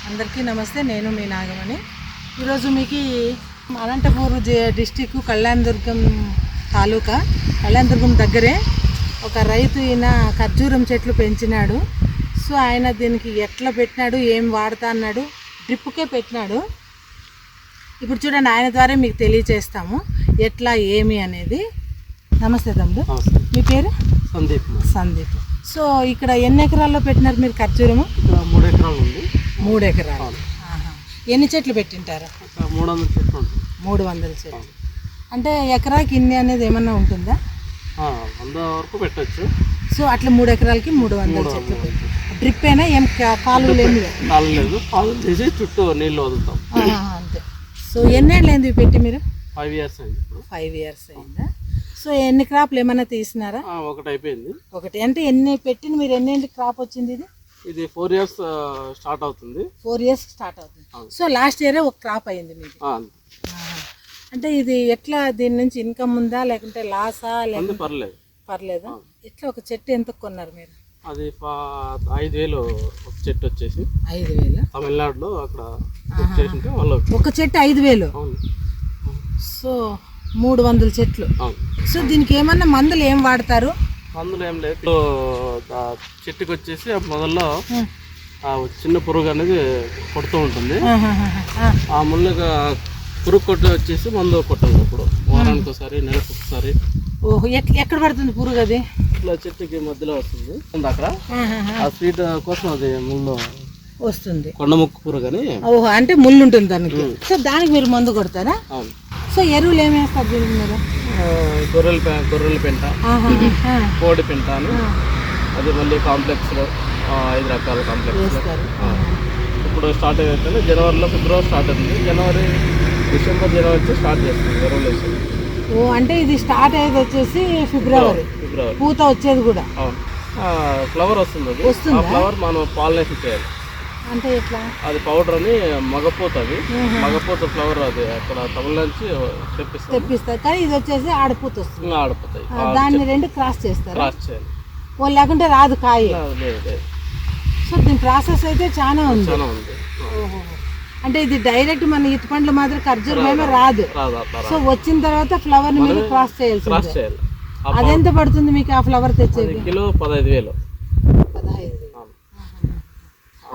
అందరికీ నమస్తే. నేను మీ నాగమణి. ఈరోజు మీకు అనంతపూర్ డిస్టిక్ కళ్యాణదుర్గం తాలూకా కళ్యాణదుర్గం దగ్గరే ఒక రైతు ఈయన ఖర్జూరం చెట్లు పెంచినాడు. సో ఆయన దీనికి ఎట్లా పెట్టినాడు, ఏం వాడుతా అన్నాడు, డ్రిప్కే పెట్టినాడు. ఇప్పుడు చూడండి, ఆయన ద్వారా మీకు తెలియచేస్తాము ఎట్లా ఏమి అనేది. నమస్తే తమ్ముడు, మీ పేరు? సందీప్. సో ఇక్కడ ఎన్ని ఎకరాల్లో పెట్టినారు మీరు ఖర్జూరము? 3 ఎకరాలు ఉంది. 3 ఎకరాలు. ఎన్ని చెట్లు పెట్టింటారు? 300 చెట్లు. 300 చెట్లు అంటే ఎకరాకి ఇన్ని అనేది ఏమన్నా ఉంటుందా? 100 వరకు పెట్టచ్చు. సో అట్లా 3 ఎకరాలకి 300 చెట్లు పెట్టు. డ్రిప్ అయినా ఏం కాలువలు ఏమి లేదు? కాలువలు చేసి చుట్టూ నీళ్ళు వదులుతాం అంతే. సో ఎన్నేళ్ళు అయింది పెట్టి మీరు? 5 ఇయర్స్ అయింది. 5 ఇయర్స్ అయిందా? సో ఎన్ని క్రాప్లు ఏమైనా తీసినారా? ఒకటి అయిపోయింది. ఒకటి అంటే ఎన్ని పెట్టిన మీరు ఎన్ని క్రాప్ వచ్చింది? ఇది 4 ఇయర్స్ స్టార్ట్ అవుతుంది. 4 ఇయర్స్ స్టార్ట్ అవుతుంది. సో లాస్ట్ ఇయరే ఒక క్రాప్ అయింది మీకు. అంటే ఇది ఎట్లా, దీని నుంచి ఇన్కమ్ ఉందా లేకుంటే లాసా? లేకుంటే పర్లేదు. ఎట్లా ఒక చెట్టు ఎంత కొన్నారు మీరు? అది 5,000 ఒక చెట్టు వచ్చేసి. 5,000 తమిళనాడులో అక్కడ చేసింటే వాళ్ళు ఒక చెట్టు 5,000. సో 300 చెట్లు. సో దీనికి ఏమన్నా మందులు ఏం వాడతారు? మందులు ఏం లేదు. చెట్టుకి వచ్చేసి మొదల్లో చిన్న పురుగు అనేది కొడుతూ ఉంటుంది. ఆ ముళ్ళగా పురుగు కొట్టు వచ్చేసి మందు కొట్టాలి. ఇప్పుడు వారానికి ఒకసారి, నెలకు ఒకసారి. ఓహో, ఎక్కడ పడుతుంది పురుగు? అది ఇట్లా చెట్టుకి మధ్యలో వస్తుంది అక్కడ. ఆ స్వీట్ కోసం అది ముళ్ళు వస్తుంది, కొండముక్కు పురుగు అని. ఓహో, అంటే ముళ్ళు ఉంటుంది దానికి. సో దానికి మీరు మందు కొడతారా? అవును. సో ఎరువులు ఏమి వేస్తారు దీనికి మీరు? గొర్రెల పెంట, కోడి పెంట అని, అది మళ్ళీ కాంప్లెక్స్లో 5 రకాల కాంప్లెక్స్. ఇప్పుడు స్టార్ట్ అయితే జనవరిలో, ఫిబ్రవరి స్టార్ట్ అవుతుంది. జనవరి, డిసెంబర్, జనవరి వచ్చి స్టార్ట్ చేస్తుంది ఎరువులు వేస్తుంది. ఓ, అంటే ఇది స్టార్ట్ అయ్యేది వచ్చేసి ఫిబ్రవరి. పూత వచ్చేది కూడా. అవును. ఫ్లవర్ వస్తుంది. అది ఆ ఫ్లవర్ మనం పాలినేషన్ చేయాలి. అంటే ఎట్లా? అది పౌడర్ అని మగపూత. అది మగపూత ఫ్లవర్. అది అక్కడ తమిళ నుంచి తెప్పిస్తారు. కానీ ఇది వచ్చేసి ఆడపూత వస్తుంది. ఆడపోతాయి. దాన్ని 2 క్రాస్ చేస్తారు. క్రాస్ చేయాలి. ఓ, లేకుంటే రాదు కాయ. సో దీని ప్రాసెస్ అయితే చాలా ఉంది. అంటే ఇది డైరెక్ట్ మన ఈత పండ్లు మాత్రం ఖర్జూరం ఏమో రాదు. సో వచ్చిన తర్వాత ఫ్లవర్ ని మీరు క్రాస్ చేయాలి. అదెంత పడుతుంది మీకు ఆ ఫ్లవర్ తెచ్చేది? కిలో 15,000. 15,000.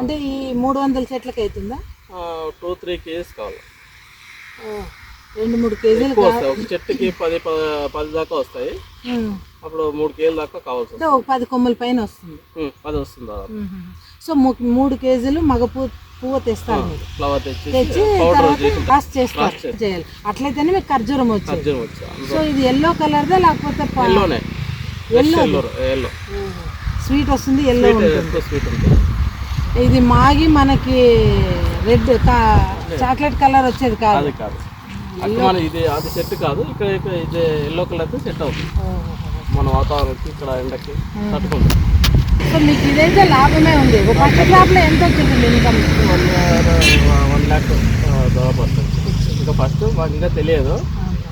అంటే ఈ 300 చెట్లకి అవుతుందా? 2-3 కేజీస్ కావాలి. 2-3 కేజీలు ఒక చెట్టుకి 10 దాకా వస్తాయి. అప్పుడు 3 కేజీల దాకా కావాల్సి వస్తుంది. ఒక 10 కొమ్మల పైన వస్తుంది. 10 వస్తుంది. సో 3 కేజీలు మగ పువ్వు తెస్తారు మీరు. ఫ్లవర్ తెచ్చి క్రాస్ చేయాలి. అట్లయితేనే మీకు ఖర్జూరం వచ్చింది. సో ఇది ఎల్లో కలర్దా లేకపోతే ఎల్లో స్వీట్ వస్తుంది? ఎల్లో స్వీట్ ఉంటుంది. ఇది మాగి మనకి రెడ్ చాక్లెట్ కలర్ వచ్చేది కాదు. ఇది అది సెట్ కాదు. ఇక్కడ ఇది ఎల్లో కలర్ సెట్ అవుతుంది మన వాతావరణానికి, ఇక్కడ ఎండకి తట్టుకుంటుంది. సో మీకు ఇదైతే లాభమే ఉంది. ఫస్ట్ క్రాప్ లో ఎంత వచ్చింది ఇన్కమ్? 1 lakh దాదాపు వస్తుంది. ఇంకా ఫస్ట్ మాకు ఇంకా తెలియదు.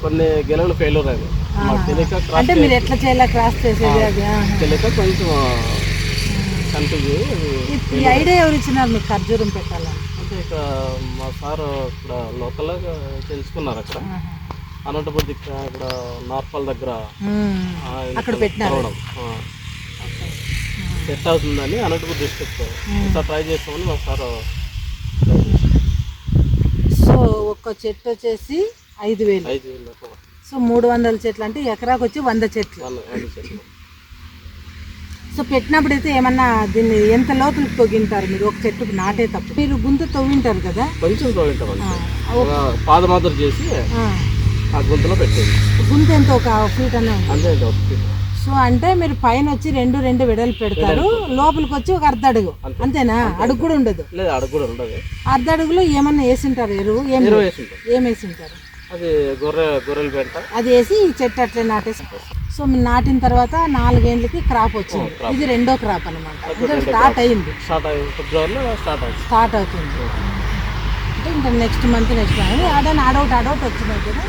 కొన్ని గెలవలు ఫెయిల్యూర్ అయింది మాకు తెలియక. అంటే మీరు ఎట్లా చేయాలి క్రాస్ చేసేది? అది తెలియక కొంచెం కన్ఫ్యూజ్. ఈ ఐడియా ఎవరు ఇచ్చినారు మీకు ఖర్జూరం పెట్టాలని? అంటే ఇక మా సార్ ఇక్కడ లోకల్గా తెలుసుకున్నారు. అక్కడ అనంతపూర్ ఇక్కడ నార్పల్ దగ్గర అక్కడ పెట్టినారు. సెట్ అవుతుందని అనంతపూర్ డిస్ట్రిక్ట్ ట్రై చేస్తామని మా సార్. సో ఒక్క చెట్టు వచ్చేసి 5,000. సో 300 చెట్లు అంటే ఎకరాకు వచ్చి 100 చెట్లు. సో పెట్టినప్పుడు అయితే ఏమన్నా దీన్ని ఎంత లోతులకు తొగ్గింటారు మీరు? ఒక చెట్టుకు నాటేటప్పుడు మీరు గుంత తవ్వింటారు కదా? కొంచెం తవ్వింటాం. పాదమాత్ర చేసి ఆ గుంతలో పెట్టేది. గుంత ఎంత? 1 ఫీట్ అనే అంతే. 1 ఫీట్. సో అంటే మీరు పైన వచ్చి 2 వెడలు పెడతారు, లోపలికి వచ్చి ఒక 1/2 అడుగు. అంతేనా? అడుగు కూడా ఉండదు? లేదు, అడుగు కూడా ఉండదు. 1/2 అడుగులో ఏమన్నా వేసింటారు? ఎరువు ఏం వేసింటారు? అది గొర్రెల పెంట. అది వేసి ఈ చెట్టు అట్లే నాటేసి. సో నాటిన తర్వాత 4 ఏళ్ళకి క్రాప్ వచ్చింది. ఇది 2వ క్రాప్ అనమాట. స్టార్ట్ అయింది. ఫిబ్రవరిలో స్టార్ట్ అవుతుంది. అంటే ఇంకా నెక్స్ట్ మంత్ ఆడౌట్ వచ్చినాయి కదా,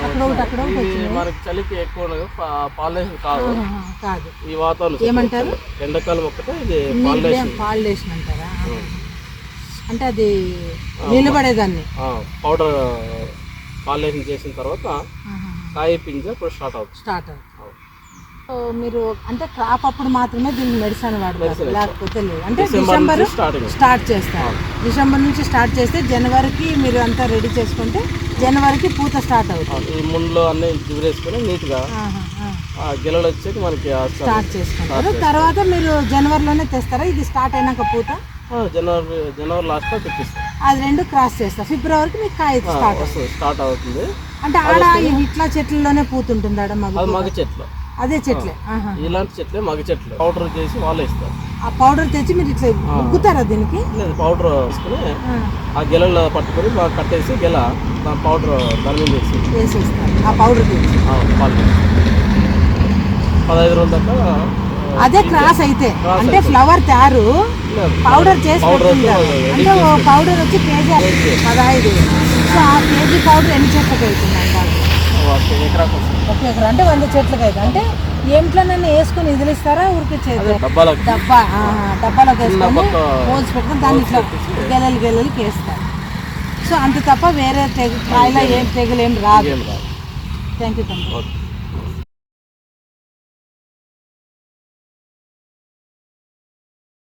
అక్కడ ఒకటి వచ్చినాయి. మనకి చలికి ఎక్కువ పాలినేషన్ కాదు ఈ వాతావరణం. ఏమంటారు? ఎండాకాలం ఒక్కటే ఇది పాలినేషన్ అంటారా? అంటే అది నిలబడేదాన్ని పౌడర్ పాలేషన్ చేసిన తర్వాత కాయ పింజ ఇప్పుడు స్టార్ట్ అవుతుంది. సో మీరు అంటే క్రాప్ అప్పుడు మాత్రమే దీనికి మెడిసిన్ వాడతారు, Medicine లేకపోతే లేదు. అంటే డిసెంబర్ డిసెంబర్ నుంచి starting. స్టార్ట్ చేస్తారు. డిసెంబర్ నుంచి స్టార్ట్ చేస్తే జనవరికి మీరు అంతా రెడీ చేసుకుంటే జనవరికి పూత స్టార్ట్ అవుతుంది. ఈ ముండ్లో అన్ని దిగురేసుకొని నీట్గా గెలలు వచ్చేది మనకి స్టార్ట్ చేసుకుంటారు. తర్వాత మీరు జనవరిలోనే తెస్తారా? ఇది స్టార్ట్ అయినాక పూత జనవరి లాస్ట్లో తెప్పిస్తాం. అది రెండు క్రాస్ చేస్తారు. ఫిబ్రవరికి మీకు కాయ స్టార్ట్ అవుతుంది. అంటే ఆడ ఇట్లా చెట్లలోనే పూత ఉంటుంది ఆడ అది మగ చెట్లు, అదే చెట్లే. ఇలాంటి చెట్లే మగ చెట్లు పౌడర్ చేసి వాళ్ళు ఇస్తారు. ఆ పౌడర్ తెచ్చి మీరు ఇట్లా ముగ్గుతారా దీనికి? లేదు, పౌడర్ వేసుకుని ఆ గెలలో పట్టుకొని బాగా కట్టేసి గెల దాని పౌడర్ దాని మీద వేసేస్తారు. ఆ పౌడర్ తెచ్చి 15 రోజుల దాకా అదే క్రాస్ అయితే అంటే ఫ్లవర్ తయారు పౌడర్ చేసి పెట్టుకుంటారు. అంటే పౌడర్ వచ్చి కేజీ 15. సో ఆ కేజీ పౌడర్ ఎన్ని చెట్లకి అవుతుంది అంటారు? ఎకరాకు వస్తుంది. 1 ఎకరా అంటే 100 చెట్లకి అవుతుంది. అంటే ఏంట్లోనైనా వేసుకొని వదిలిస్తారా? ఊరికి డబ్బాలోకి డబ్బాలోకి వేసుకొని పోల్చి పెట్టుకొని దాన్ని ఇట్లా గెలలకి వేస్తారు. సో అంత తప్ప వేరే కాయలో ఏం తెగులు ఏం రాదు. Thank you.